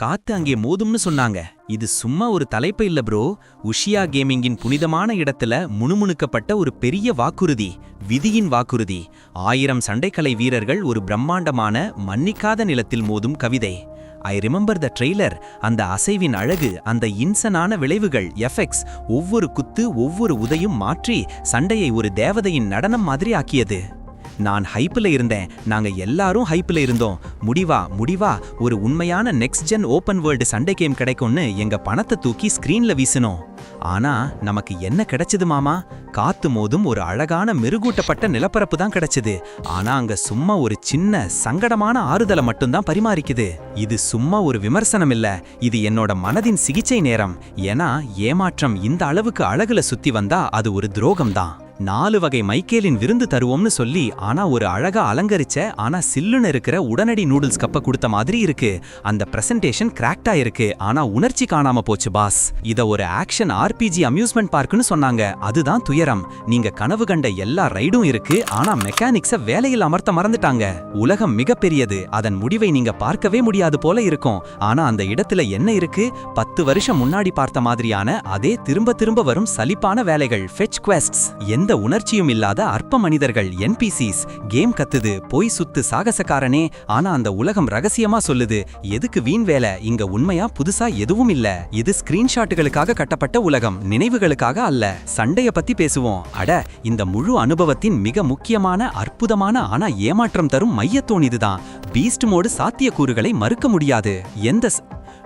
காத்து அங்கே மோதும்னு சொன்னாங்க. இது சும்மா ஒரு தலைப்பு இல்ல ப்ரோ. உஷியா கேமிங்கின் புனிதமான இடத்துல முணுமுணுக்கப்பட்ட ஒரு பெரிய வாக்குறுதி, விதியின் வாக்குறுதி. 1000 சண்டைக்கலை வீரர்கள் ஒரு பிரம்மாண்டமான மன்னிக்காத நிலத்தில் மோதும் கவிதை. I remember the trailer. அந்த அசைவின் அழகு, அந்த இன்சனான விளைவுகள், எஃபெக்ட்ஸ், ஒவ்வொரு குத்து ஒவ்வொரு உதையும் மாற்றி சண்டையை ஒரு தேவதையின் நடனம் மாதிரி ஆக்கியது. நான் ஹைப்பில் இருந்தேன், நாங்க எல்லாரும் ஹைப்பில் இருந்தோம். முடிவா ஒரு உண்மையான நெக்ஸ்ட் ஜென் ஓப்பன் வேர்ல்டு சண்டை கேம் கிடைக்கும்னு எங்க பணத்தை தூக்கி ஸ்கிரீன்ல வீசினோம். ஆனா நமக்கு என்ன கிடைச்சது மாமா? காத்து மோதும் ஒரு அழகான மெருகூட்டப்பட்ட நிலப்பரப்பு தான் கிடைச்சது. ஆனா அங்க சும்மா ஒரு சின்ன சங்கடமான ஆறுதலை மட்டும்தான் பரிமாறிக்குது. இது சும்மா ஒரு விமர்சனம் இல்ல, இது என்னோட மனதின் சிகிச்சை நேரம். ஏன்னா ஏமாற்றம் இந்த அளவுக்கு அழகுல சுத்தி வந்தா அது ஒரு துரோகம் தான். 4 வகை மைக்கேலின் விருந்து தருவோம்னு சொல்லி ஆனா ஒரு அழகா அலங்கரிச்ச ஆனா சில்லுன்னு இருக்கிற உடனடி நூடுல்ஸ் கப்ப கொடுத்த மாதிரி இருக்கு. அந்த பிரசன்டேஷன் கிராக்டா இருக்கு, ஆனா உணர்ச்சி காணாம போச்சு பாஸ். இத ஒரு ஆக்ஷன் ஆர்பிஜி அம்யூஸ்மெண்ட் பார்க்னு சொன்னாங்க. அதுதான் துயரம். நீங்க கனவு கண்ட எல்லா ரைடும் இருக்கு, ஆனா மெக்கானிக்ஸ வேலையில் அமர்த்த மறந்துட்டாங்க. உலகம் மிகப்பெரியது, அதன் முடிவை நீங்க பார்க்கவே முடியாது போல இருக்கும். ஆனா அந்த இடத்துல என்ன இருக்கு? 10 வருஷம் முன்னாடி பார்த்த மாதிரியான அதே திரும்ப திரும்ப வரும் சலிப்பான வேலைகள், ஃபெட்ச் குவெஸ்ட்ஸ். எந்த உணர்ச்சியும் இல்லாத அற்ப மனிதர்கள், என்பிசிஸ். கேம் கத்துது, போய் சுத்து சாகசக்காரனே. ஆனா அந்த உலகம் ரகசியமா சொல்லுது, எதுக்கு வீண் வேலை, இங்க உண்மையா புதுசா எதுவும் இல்ல. இது ஸ்கிரீன்ஷாட்டுகளுக்காக கட்டப்பட்ட உலகம், நினைவுகளுக்காக அல்ல. சண்டைய பத்தி பேசுவோம். அட, இந்த முழு அனுபவத்தின் மிக முக்கியமான அற்புதமான ஆனா ஏமாற்றம் தரும் மையத்தோன் இதுதான். பீஸ்ட் மோடு சாத்தியக்கூறுகளை மறுக்க முடியாது.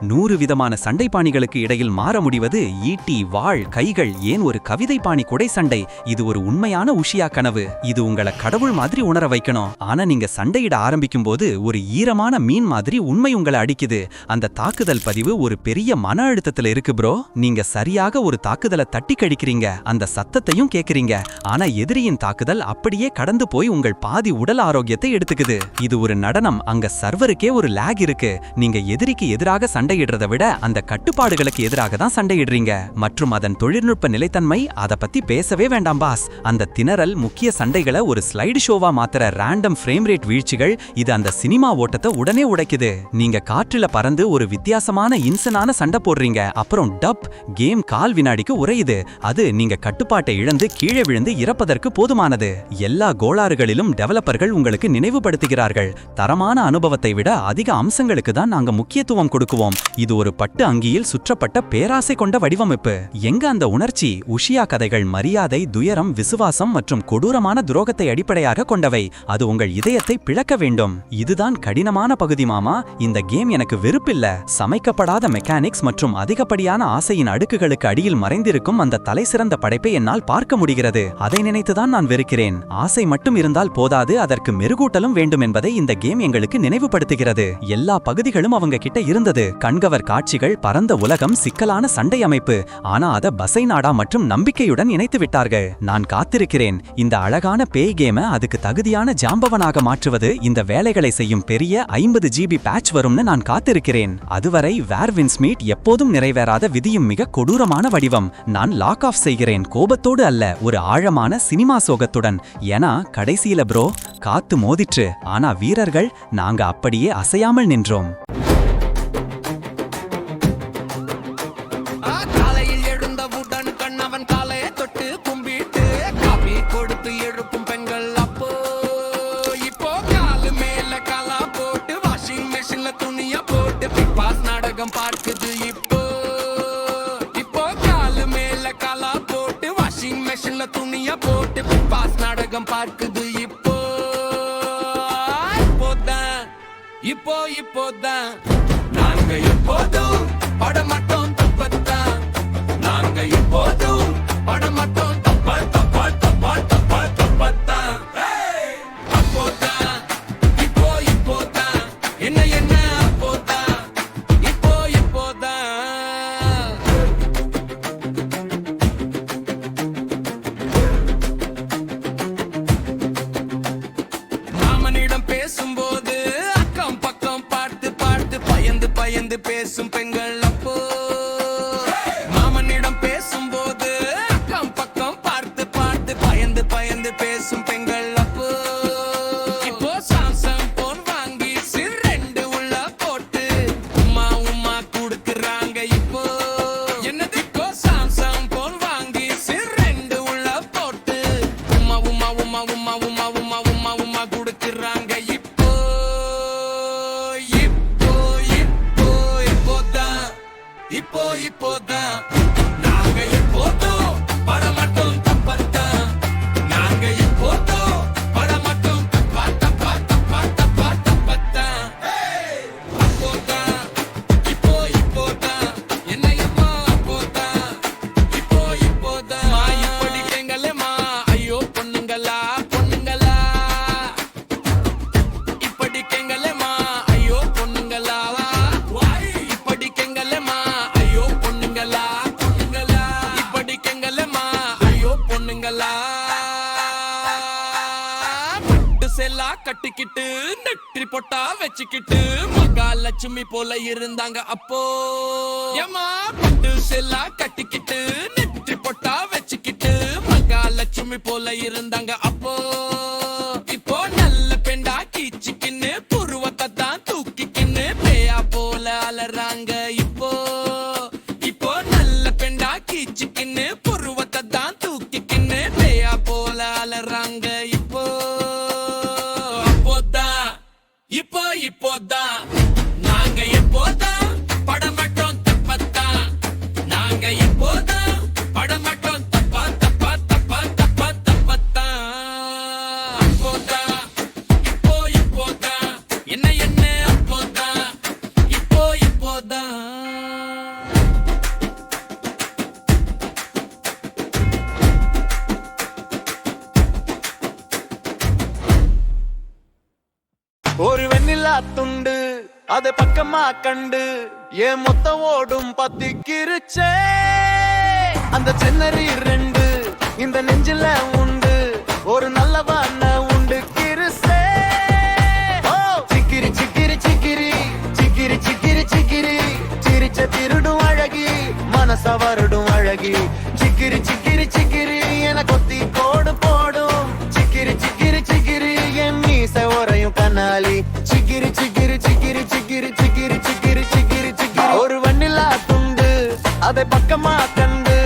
100 விதமான சண்டை பாணிகளுக்கு இடையில் மாற முடிவது ஈட்டி, வாள், கைகள், ஏன் ஒரு கவிதை பாணி குடை சண்டை. இது ஒரு உண்மையான உஷியா கனவு. இது உங்களை கடவுள் மாதிரி உணர வைக்கணும். ஆனா நீங்க சண்டையிட ஆரம்பிக்கும் போது ஒரு ஈரமான மீன் மாதிரி உண்மை உங்களை அடிக்குது. அந்த தாக்குதல் பதிவு ஒரு பெரிய மன அழுத்தத்துல இருக்கு ப்ரோ. நீங்க சரியாக ஒரு தாக்குதலை தட்டி கழிக்கிறீங்க, அந்த சத்தத்தையும் கேக்குறீங்க. ஆனா எதிரியின் தாக்குதல் அப்படியே கடந்து போய் உங்கள் பாதி உடல் ஆரோக்கியத்தை எடுத்துக்குது. இது ஒரு நடனம். அங்க சர்வருக்கே ஒரு லேக் இருக்கு. நீங்க எதிரிக்கு எதிராக சண்டையிடுறதை விட அந்த கட்டுப்பாடுகளுக்கு எதிராக தான் சண்டையிடுறீங்க. மற்றும் அதன் தொழில்நுட்ப நிலைத்தன்மை, அதை பத்தி பேசவே வேண்டாம் பாஸ். அந்த திணறல் முக்கிய சண்டைகளை ஒரு ஸ்லைடு ஷோவா மாத்திர ரேண்டம் ஃப்ரேம் ரேட் வீழ்ச்சிகள், இது அந்த சினிமா ஓட்டத்தை உடனே உடைக்குது. நீங்க காற்றில பறந்து ஒரு வித்தியாசமான இன்சனான சண்டை போடுறீங்க, அப்புறம் டப் கேம் கால் வினாடிக்கு உறையுது. அது நீங்க கட்டுப்பாட்டை இழந்து கீழே விழுந்து இறப்பதற்கு போதுமானது. எல்லா கோளாறுகளிலும் டெவலப்பர்கள் உங்களுக்கு நினைவுபடுத்துகிறார்கள், தரமான அனுபவத்தை விட அதிக அம்சங்களுக்கு தான் நாங்க முக்கியத்துவம் கொடுக்குவோம். இது ஒரு பட்டு அங்கியில் சுற்றப்பட்ட பேராசை கொண்ட வடிவமைப்பு. எங்க அந்த உணர்ச்சி? உஷியா கதைகள் மரியாதை, துயரம், விசுவாசம் மற்றும் கொடூரமான துரோகத்தை அடிப்படையாக கொண்டவை. அது உங்கள் இதயத்தை பிளக்க வேண்டும். இதுதான் கடினமான பகுதி மாமா. இந்த கேம் எனக்கு வெறுப்பில்ல. சமைக்கப்படாத மெக்கானிக்ஸ் மற்றும் அதிகப்படியான ஆசையின் அடுக்குகளுக்கு அடியில் மறைந்திருக்கும் அந்த தலைசிறந்த படைப்பை என்னால் பார்க்க முடிகிறது. அதை நினைத்துதான் நான் வெறுக்கிறேன். ஆசை மட்டும் இருந்தால் போதாது, அதற்கு மெருகூட்டலும் வேண்டும் என்பதை இந்த கேம் எங்களுக்கு நினைவுபடுத்துகிறது. எல்லா பகுதிகளும் அவங்க கிட்ட இருந்தது. கண்கவர் காட்சிகள், பரந்த உலகம், சிக்கலான சண்டை அமைப்பு. ஆனா அத பசை நாடா மற்றும் நம்பிக்கையுடன் இணைத்து விட்டார்கள். நான் காத்திருக்கிறேன் இந்த அழகான பேய் கேம அதுக்கு தகுதியான ஜாம்பவனாக மாற்றுவது. இந்த வேலைகளை செய்யும் பெரிய 50 GB பேட்ச் வரும்னு நான் காத்திருக்கிறேன். அதுவரை வேர்வின்ஸ்மீட் எப்போதும் நிறைவேறாத விதியும் மிக கொடூரமான வடிவம். நான் லாக் ஆஃப் செய்கிறேன், கோபத்தோடு அல்ல, ஒரு ஆழமான சினிமா சோகத்துடன். ஏன்னா கடைசியில ப்ரோ காத்து மோதிற்று, ஆனா வீரர்கள் நாங்க அப்படியே அசையாமல் நின்றோம். பார்க்குது இப்போ காலு மேல காலா போட்டு வாஷிங் மெஷின்ல துணிய போட்டு பாஸ் நாடகம் பார்க்குது இப்போதான் நாங்க எப்போதும் படமாட்டோம் தப்பத்தான். நாங்க எப்போதும் படமாட்டோம் தப்பத்தான். அப்போதான் இப்போதான் என்ன பேசும் பெண்கள் அப்போ மாமனிடம் பேசும்போது அக்கம் பக்கம் பார்த்து பயந்து பேசும் பெண்கள் அப்போ இப்போ சாம்சங் போன் வாங்கி 2 உள்ள போட்டு உமா இப்போதான் நாங்க எப்போதும் படமாட்டோம் தப்பத்தான் நாங்க எப்போதும் படமாட்டோம் தப்பத்தான் அப்போதான் இப்போதான் என்னையம்மா அப்போதான் இப்போதான் இப்படி கேங்களேம்மா ஐயோ பொண்ணுங்களா இப்படி கேங்களேம்மா ஐயோ பொண்ணுங்களா இப்படி கேங்களேம்மா ஐயோ பொண்ணுங்களா இப்படி கேங்களேம்மா ஐயோ பொண்ணுங்களா பட்டு செல்லா கட்டிக்கிட்டு நெற்றி பொட்டா வச்சுக்கிட்டு மகாலட்சுமி போல இருந்தாங்க அப்போ ஏமா பட்டு செல்லா கட்டிக்கிட்டு நெற்றி பொட்டா வச்சுக்கிட்டு மகாலட்சுமி போல இருந்தாங்க அப்போ இப்போ நல்ல பெண்டா கீச்சிக்கின்னு புருவத்தை தான் தூக்கிக்கின்னு பேயா போல அலறாங்க இப்போ நல்ல பெண்டா கீச்சிக்கின்னு புருவத்தை தான் தூக்கிக்கின்னு பேயா போல அலறாங்க இப்போதான் நாங்க எப்போதான் படமாட்டோம் தப்பத்தான் நாங்க எப்போதான் படமாட்டோம் தப்பத்தான் அப்போதான் இப்போதான் என்ன அப்போதான் இப்போதான் ஒரு வெண்ணிலா துண்டு அதை பக்கமா கண்டு ஏன் மொத்தம் ஓடும் பத்திக்கிருச்சே அந்த சென்னறி ரெண்டு இந்த நெஞ்சில உண்டு ஒரு நல்லவான உண்டு கிருசே சிக்கிரி சிக்கிரி சிக்கிரி சிக்கிரி சிக்கிரி சிக்கிரி சிரிச்ச திருடும் அழகி மனச வருடும் அழகி சிக்கிரி சிக்கிரி சிக்கிரி என கொத்தி கோடு போடும் சிக்கிரி சிக்கிரி சிக்கிரி என் மீச உரையும் கண்ணாலி சிக்கிரி சிக்கிரி சிக்கிரி சிக்கிரி சிக்கிரி சிக்கிரி சிக்கிரி சிக்கிரி ஒரு வண்ணிலா துண்டு அதை பக்கமா கண்டு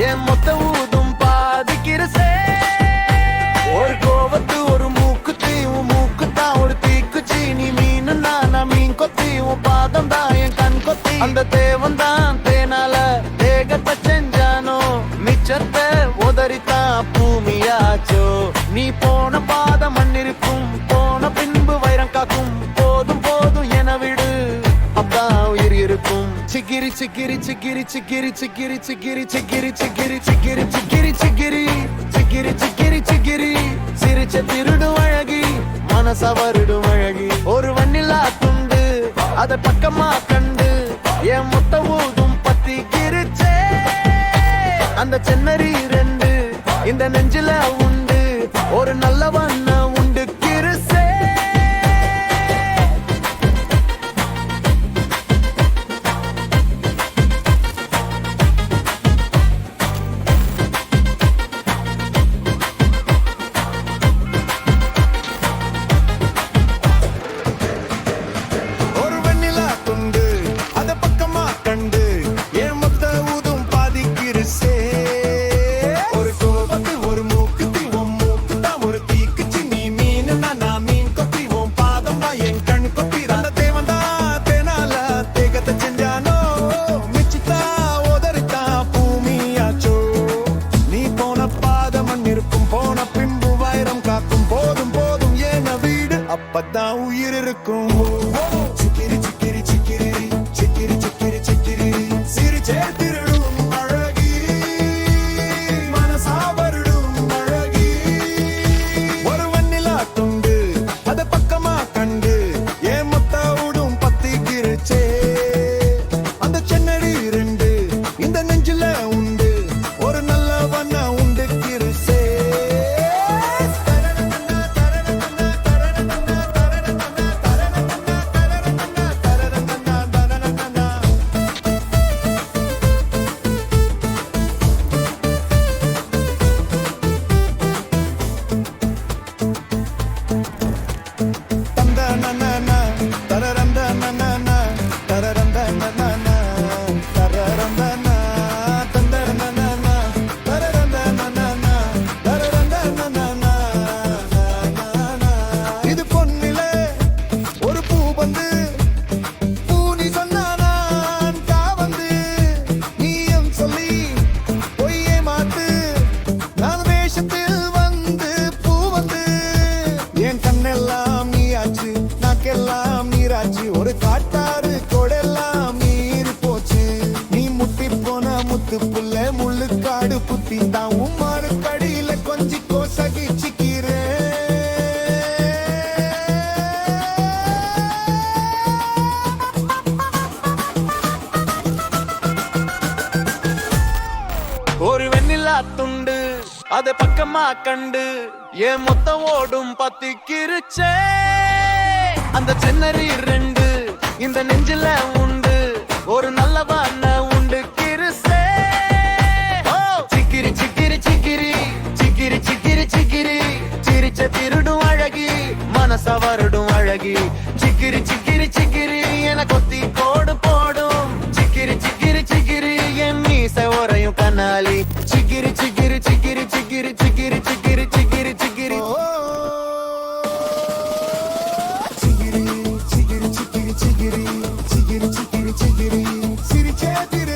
என் மொத்த ஊதும் பாதிக்கிறசே ஒரு கோவத்து ஒரு மூக்குத்தி உன் மூக்குத்தான் ஒரு தீக்குச்சி நீ மீன் நான் மீன் கொத்தி உன் பாதம் தான் என் கண் கொத்தி அந்த தேவன் தான் தேனால தேகத்தை செஞ்சானோ மிச்சத்தை உதறித்தான் பூமியாச்சோ நீ போன பாதம் மண்ணிருக்கும் போன பின்பு வைரம் காக்கும் போதும் போதும் என விடு அப்பதான் உயிர் இருக்கும் சிக்கிரி சிக்கிரி சிக்கிரி சிக்கிரி சிக்கிரி சிக்கிரி சிக்கிரி சிக்கிரி சிக்கிரி சிக்கிரி சிக்கிரி சிக்கிரி சிக்கிரி சிக்கிரி சிரிச்ச திருடும் அழகி மனச வருடும் அழகி ஒரு வண்ணிலா துண்டு அதை பக்கமா கண்டு என் முத்த ஊதும் பத்தி கிருச்சே அந்த சென்னறி ரெண்டு இந்த நெஞ்சில உண்டு ஒரு நல்ல வண்ண உண்டு கிருசே ஒரு வெண்ணிலா துண்டு அதை பக்கமா கண்டு என் மொத்த ஊதும் பாதி கிருசே ஒரு கோபத்து ஒரு மூக்குத்தி உன் மூக்குத்தான் ஒரு தீக்குச்சி நீ மீன் நான் மீன் கொத்தி உன் பாதம் தான் என் கண் கொத்தி அந்த தேவன் தான் தேனால தேகத்தை செஞ்சானோ மிச்சித்தா உதறித்தா பூமியாச்சோ நீ போன பாதம் மண் இருக்கும் போன பின்பு வைரம் காக்கும் போதும் போதும் ஏன வீடு அப்பதான் உயிர் இருக்கும் சிக்கிரி சிக்கிரி சிக்கிரி சிக்கிரி சிக்கிரி சிக்கிரி சிரிச்சே திருடும் அழகி மனசா வருடும் அழகி ஒரு வண்ணிலா துண்டு அதை பக்கமா கண்டு ஏன் மொத்த விடும் பத்தி கிருச்சே அந்த சென்னடி ரெண்டு இந்த நெஞ்சில உண்டு ஒரு நல்ல வண்ண உண்டு கிருசே இது பொன்னிலே ஒரு பூ வந்து பூனி சொன்னான் காவந்து காட்டி தான் உமாறு கடியில கொஞ்சி கோசகி சிக்கிறேன். ஒரு வெண்ணிலா துண்டு அதை பக்கமா கண்டு என் மொத்த ஓடும் பத்திக்கிருச்சே. அந்த சென்னறி ரெண்டு இந்த நெஞ்சில உண்டு ஒரு நல்லவான உண்டு கிருசே. ஓ, சிக்கிரி சிக்கிரி சிக்கிரி சிக்கிரி சிக்கிரி சிக்கிரி சிரிச்ச திருடும் அழகி மனச வருடும் அழகி. சிக்கிரி சிக்கிரி சிக்கிரி என கொத்தி கோடு போடும் சிக்கிரி சிக்கிரி சிக்கிரி என் மீச உரையும் கண்ணாலி. சிக்கிரி சிக்கிரி சிக்கிரி சிக்கிரி சிக்கிரி சிக்கிரி சிக்கிரி சிக்கிரி சிகிரி சிகிரி சிகிரி சிகிரி சிகிரி சிகிரி சிகிரி சிரிச்சே திரு